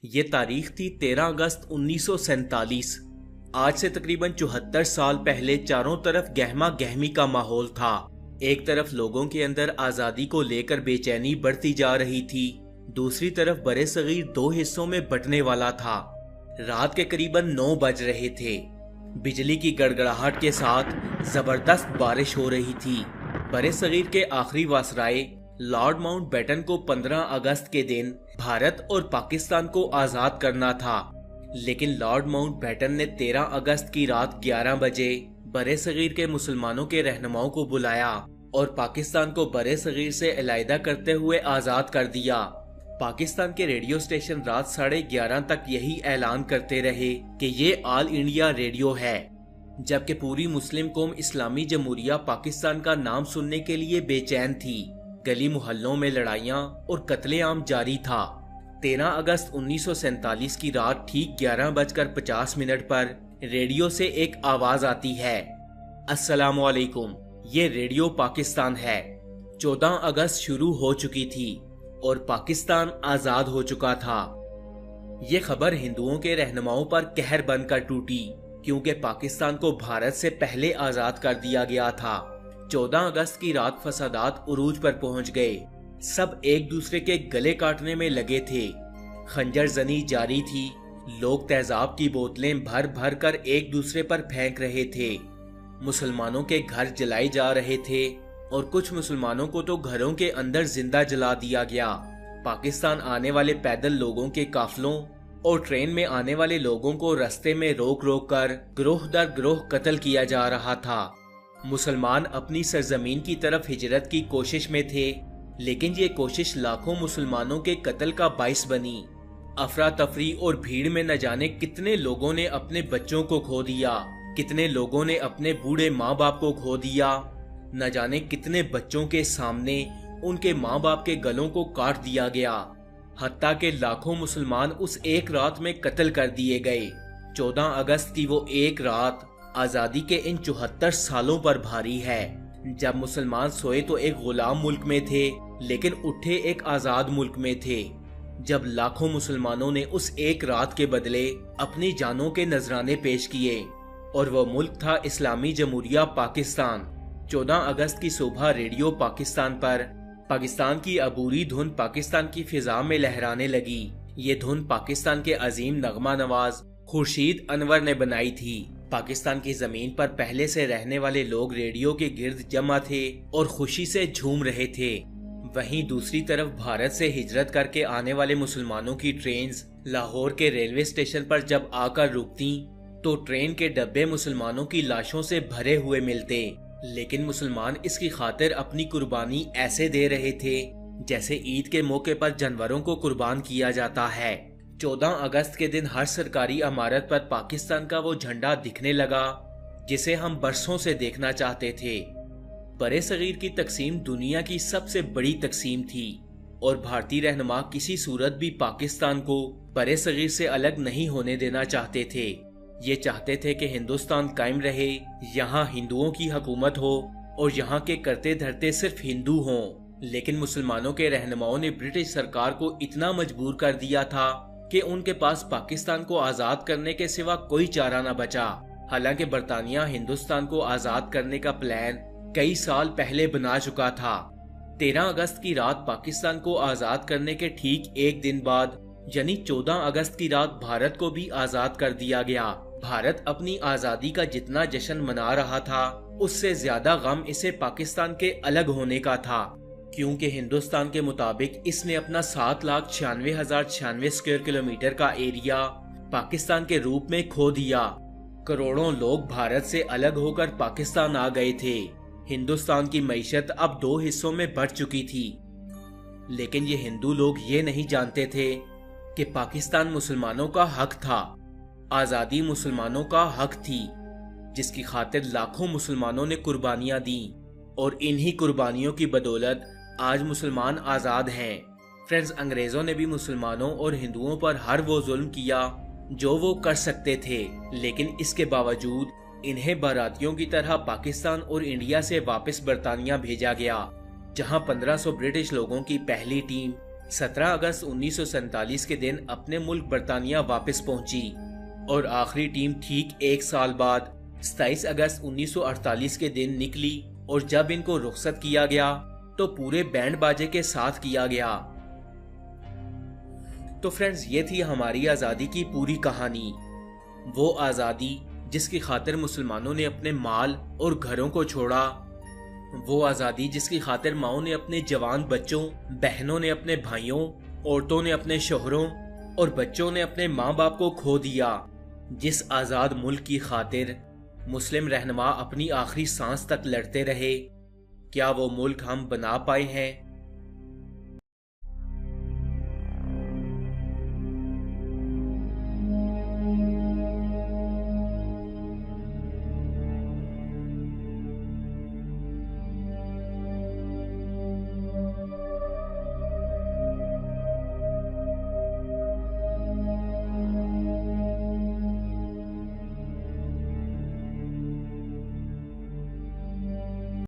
یہ تاریخ تھی 13 اگست 1947۔ آج سے تقریباً 74 سال پہلے چاروں طرف گہما گہمی کا ماحول تھا۔ ایک طرف لوگوں کے اندر آزادی کو لے کر بے چینی بڑھتی جا رہی تھی، دوسری طرف برِ صغیر دو حصوں میں بٹنے والا تھا۔ رات کے قریباً 9 بج رہے تھے۔ بجلی کی گڑگڑاہٹ کے ساتھ زبردست بارش ہو رہی تھی۔ برِ صغیر کے آخری وائسرائے لارڈ ماؤنٹ بیٹن کو 15 اگست کے دن بھارت اور پاکستان کو آزاد کرنا تھا، لیکن لارڈ ماؤنٹ بیٹن نے 13 اگست کی رات 11 بجے برِ صغیر کے مسلمانوں کے رہنماؤں کو بلایا اور پاکستان کو برِ صغیر سے علیحدہ کرتے ہوئے آزاد کر دیا۔ پاکستان کے ریڈیو اسٹیشن رات 11:30 تک یہی اعلان کرتے رہے کہ یہ آل انڈیا ریڈیو ہے، جبکہ پوری مسلم قوم اسلامی جمہوریہ پاکستان کا نام سننے کے لیے بے چین تھی۔ گلی محلوں میں لڑائیاں اور قتل عام جاری تھا۔ 13 اگست 1947 کی رات ٹھیک 11:50 پر ریڈیو سے ایک آواز آتی ہے، السلام علیکم، یہ ریڈیو پاکستان ہے۔ 14 اگست شروع ہو چکی تھی اور پاکستان آزاد ہو چکا تھا۔ یہ خبر ہندوؤں کے رہنماؤں پر قہر بن کر ٹوٹی، کیونکہ پاکستان کو بھارت سے پہلے آزاد کر دیا گیا تھا۔ 14 اگست کی رات فسادات عروج پر پہنچ گئے۔ سب ایک دوسرے کے گلے کاٹنے میں لگے تھے، خنجر زنی جاری تھی، لوگ تیزاب کی بوتلیں بھر بھر کر ایک دوسرے پر پھینک رہے تھے، مسلمانوں کے گھر جلائے جا رہے تھے اور کچھ مسلمانوں کو تو گھروں کے اندر زندہ جلا دیا گیا۔ پاکستان آنے والے پیدل لوگوں کے قافلوں اور ٹرین میں آنے والے لوگوں کو رستے میں روک روک کر گروہ در گروہ قتل کیا جا رہا تھا۔ مسلمان اپنی سرزمین کی طرف ہجرت کی کوشش میں تھے، لیکن یہ کوشش لاکھوں مسلمانوں کے قتل کا باعث بنی۔ افراتفری اور بھیڑ میں نہ جانے کتنے لوگوں نے اپنے بچوں کو کھو دیا، کتنے لوگوں نے اپنے بوڑھے ماں باپ کو کھو دیا، نہ جانے کتنے بچوں کے سامنے ان کے ماں باپ کے گلوں کو کاٹ دیا گیا، حتیٰ کہ لاکھوں مسلمان اس ایک رات میں قتل کر دیے گئے۔ 14 اگست کی وہ ایک رات آزادی کے ان 74 سالوں پر بھاری ہے، جب مسلمان سوئے تو ایک غلام ملک میں تھے، لیکن اٹھے ایک آزاد ملک میں تھے، جب لاکھوں مسلمانوں نے اس ایک رات کے بدلے اپنی جانوں کے نذرانے پیش کیے، اور وہ ملک تھا اسلامی جمہوریہ پاکستان۔ 14 اگست کی صبح ریڈیو پاکستان پر پاکستان کی عبوری دھن پاکستان کی فضا میں لہرانے لگی۔ یہ دھن پاکستان کے عظیم نغمہ نواز خورشید انور نے بنائی تھی۔ پاکستان کی زمین پر پہلے سے رہنے والے لوگ ریڈیو کے گرد جمع تھے اور خوشی سے جھوم رہے تھے۔ وہیں دوسری طرف بھارت سے ہجرت کر کے آنے والے مسلمانوں کی ٹرینز لاہور کے ریلوے اسٹیشن پر جب آ کر رکتیں تو ٹرین کے ڈبے مسلمانوں کی لاشوں سے بھرے ہوئے ملتے، لیکن مسلمان اس کی خاطر اپنی قربانی ایسے دے رہے تھے جیسے عید کے موقع پر جانوروں کو قربان کیا جاتا ہے۔ 14 اگست کے دن ہر سرکاری عمارت پر پاکستان کا وہ جھنڈا دکھنے لگا جسے ہم برسوں سے دیکھنا چاہتے تھے۔ برِ صغیر کی تقسیم دنیا کی سب سے بڑی تقسیم تھی، اور بھارتی رہنما کسی صورت بھی پاکستان کو برِ صغیر سے الگ نہیں ہونے دینا چاہتے تھے۔ یہ چاہتے تھے کہ ہندوستان قائم رہے، یہاں ہندوؤں کی حکومت ہو اور یہاں کے کرتے دھرتے صرف ہندو ہوں۔ لیکن مسلمانوں کے رہنماؤں نے برٹش سرکار کو اتنا مجبور کر دیا تھا کہ ان کے پاس پاکستان کو آزاد کرنے کے سوا کوئی چارہ نہ بچا۔ حالانکہ برطانیہ ہندوستان کو آزاد کرنے کا پلان کئی سال پہلے بنا چکا تھا۔ 13 اگست کی رات پاکستان کو آزاد کرنے کے ٹھیک ایک دن بعد یعنی 14 اگست کی رات بھارت کو بھی آزاد کر دیا گیا۔ بھارت اپنی آزادی کا جتنا جشن منا رہا تھا، اس سے زیادہ غم اسے پاکستان کے الگ ہونے کا تھا، کیونکہ ہندوستان کے مطابق اس نے اپنا 7,96,096 اسکوائر کلومیٹر کا ایریا پاکستان کے روپ میں کھو دیا۔ کروڑوں لوگ بھارت سے الگ ہو کر پاکستان آ گئے تھے۔ ہندوستان کی معیشت اب 2 حصوں میں بٹ چکی تھی، لیکن یہ ہندو لوگ یہ نہیں جانتے تھے کہ پاکستان مسلمانوں کا حق تھا، آزادی مسلمانوں کا حق تھی، جس کی خاطر لاکھوں مسلمانوں نے قربانیاں دیں، اور انہی قربانیوں کی بدولت آج مسلمان آزاد ہیں۔ فرینڈز، انگریزوں نے بھی مسلمانوں اور ہندوؤں پر ہر وہ ظلم کیا جو وہ کر سکتے تھے، لیکن اس کے باوجود انہیں باراتیوں کی طرح پاکستان اور انڈیا سے واپس برطانیہ بھیجا گیا، جہاں 1500 برٹش لوگوں کی پہلی ٹیم 17 اگست 1947 کے دن اپنے ملک برطانیہ واپس پہنچی اور آخری ٹیم ٹھیک ایک سال بعد 27 اگست 1948 کے دن نکلی، اور جب ان کو رخصت کیا گیا تو پورے بینڈ باجے کے ساتھ کیا گیا۔ تو فرینڈز، یہ تھی ہماری آزادی کی پوری کہانی، وہ آزادی جس کی خاطر مسلمانوں نے اپنے مال اور گھروں کو چھوڑا، وہ آزادی جس کی خاطر ماؤں نے اپنے جوان بچوں، بہنوں نے اپنے بھائیوں، عورتوں نے اپنے شوہروں اور بچوں نے اپنے ماں باپ کو کھو دیا، جس آزاد ملک کی خاطر مسلم رہنما اپنی آخری سانس تک لڑتے رہے۔ کیا وہ ملک ہم بنا پائے ہیں؟